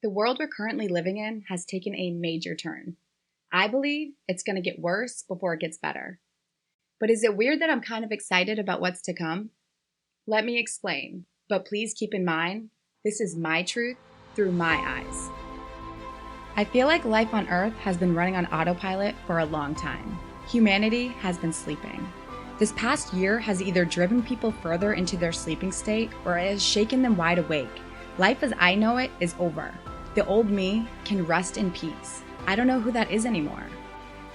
The world we're currently living in has taken a major turn. I believe it's going to get worse before it gets better. But is it weird that I'm kind of excited about what's to come? Let me explain, but please keep in mind, this is my truth through my eyes. I feel like life on Earth has been running on autopilot for a long time. Humanity has been sleeping. This past year has either driven people further into their sleeping state or it has shaken them wide awake. Life as I know it is over. The old me can rest in peace. I don't know who that is anymore.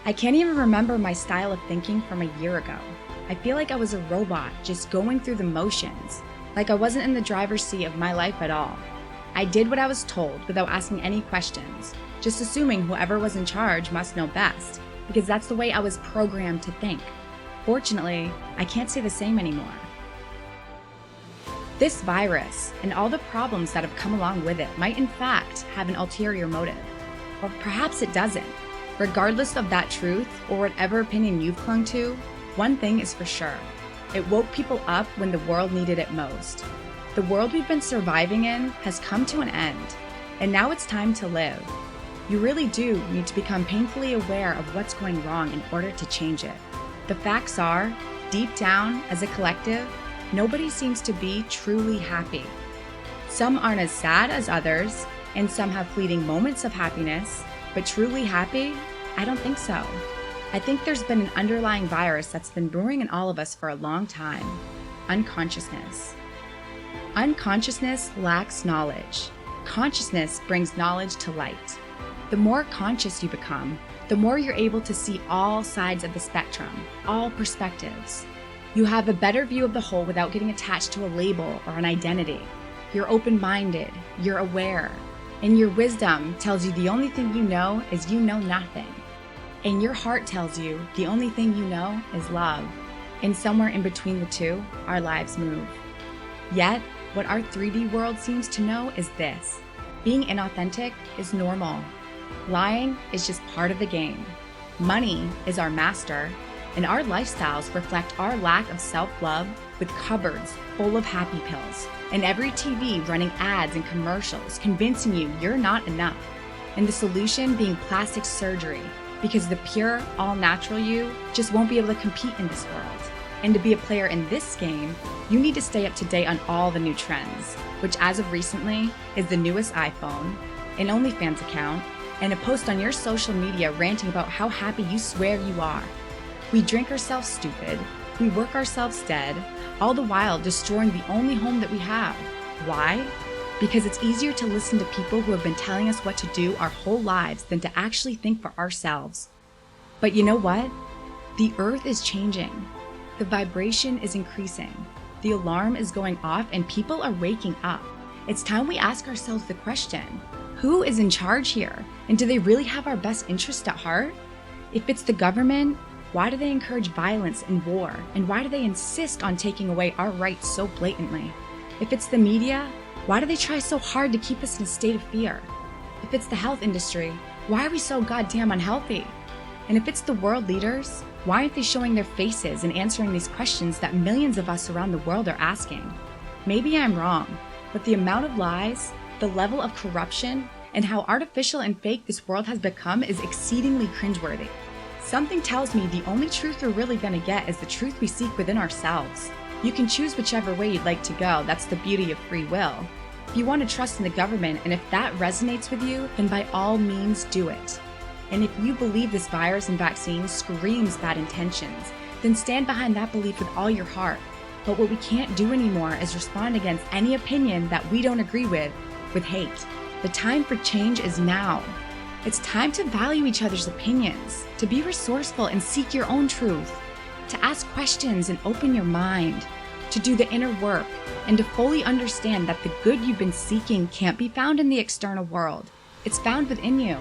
I can't even remember my style of thinking from a year ago. I feel like I was a robot just going through the motions, like I wasn't in the driver's seat of my life at all. I did what I was told without asking any questions, just assuming whoever was in charge must know best, because that's the way I was programmed to think. Fortunately, I can't say the same anymore. This virus and all the problems that have come along with it might in fact have an ulterior motive. Or perhaps it doesn't. Regardless of that truth or whatever opinion you've clung to, one thing is for sure. It woke people up when the world needed it most. The world we've been surviving in has come to an end, and now it's time to live. You really do need to become painfully aware of what's going wrong in order to change it. The facts are, deep down, as a collective, nobody seems to be truly happy. Some aren't as sad as others, and some have fleeting moments of happiness, but truly happy? I don't think so. I think there's been an underlying virus that's been brewing in all of us for a long time. Unconsciousness. Unconsciousness lacks knowledge. Consciousness brings knowledge to light. The more conscious you become, the more you're able to see all sides of the spectrum, all perspectives. You have a better view of the whole without getting attached to a label or an identity. You're open-minded, you're aware, and your wisdom tells you the only thing you know is you know nothing. And your heart tells you the only thing you know is love. And somewhere in between the two, our lives move. Yet, what our 3D world seems to know is this: being inauthentic is normal. Lying is just part of the game. Money is our master, and our lifestyles reflect our lack of self-love with cupboards full of happy pills, and every TV running ads and commercials convincing you you're not enough, and the solution being plastic surgery because the pure, all-natural you just won't be able to compete in this world. And to be a player in this game, you need to stay up to date on all the new trends, which as of recently is the newest iPhone, an OnlyFans account, and a post on your social media ranting about how happy you swear you are. We drink ourselves stupid, we work ourselves dead, all the while destroying the only home that we have. Why? Because it's easier to listen to people who have been telling us what to do our whole lives than to actually think for ourselves. But you know what? The earth is changing. The vibration is increasing. The alarm is going off and people are waking up. It's time we ask ourselves the question, who is in charge here? And do they really have our best interest at heart? If it's the government, why do they encourage violence and war? And why do they insist on taking away our rights so blatantly? If it's the media, why do they try so hard to keep us in a state of fear? If it's the health industry, why are we so goddamn unhealthy? And if it's the world leaders, why aren't they showing their faces and answering these questions that millions of us around the world are asking? Maybe I'm wrong, but the amount of lies, the level of corruption, and how artificial and fake this world has become is exceedingly cringeworthy. Something tells me the only truth we're really gonna get is the truth we seek within ourselves. You can choose whichever way you'd like to go. That's the beauty of free will. If you want to trust in the government and if that resonates with you, then by all means do it. And if you believe this virus and vaccine screams bad intentions, then stand behind that belief with all your heart. But what we can't do anymore is respond against any opinion that we don't agree with hate. The time for change is now. It's time to value each other's opinions, to be resourceful and seek your own truth, to ask questions and open your mind, to do the inner work, and to fully understand that the good you've been seeking can't be found in the external world. It's found within you.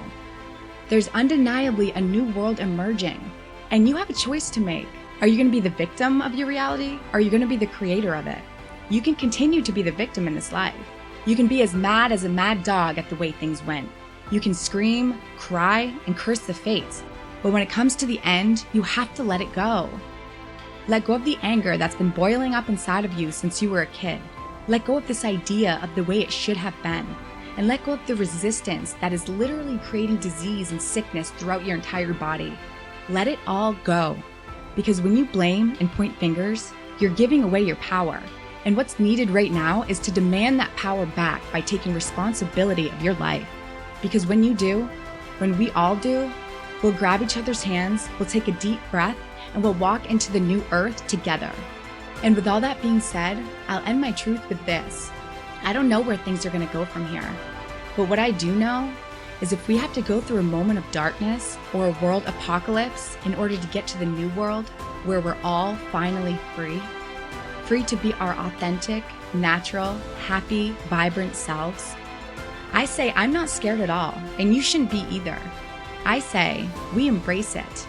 There's undeniably a new world emerging, and you have a choice to make. Are you going to be the victim of your reality, or are you going to be the creator of it? You can continue to be the victim in this life. You can be as mad as a mad dog at the way things went. You can scream, cry, and curse the fates. But when it comes to the end, you have to let it go. Let go of the anger that's been boiling up inside of you since you were a kid. Let go of this idea of the way it should have been. and let go of the resistance that is literally creating disease and sickness throughout your entire body. Let it all go. Because when you blame and point fingers, you're giving away your power. And what's needed right now is to demand that power back by taking responsibility of your life. Because when you do, when we all do, we'll grab each other's hands, we'll take a deep breath, and we'll walk into the new earth together. And with all that being said, I'll end my truth with this. I don't know where things are going to go from here. But what I do know is if we have to go through a moment of darkness or a world apocalypse in order to get to the new world where we're all finally free to be our authentic, natural, happy, vibrant selves, I say I'm not scared at all, and you shouldn't be either. I say we embrace it.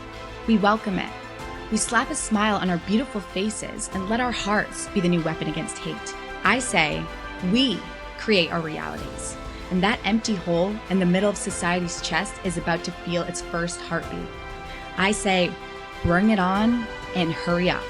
We welcome it. We slap a smile on our beautiful faces and let our hearts be the new weapon against hate. I say we create our realities, and that empty hole in the middle of society's chest is about to feel its first heartbeat. I say bring it on and hurry up.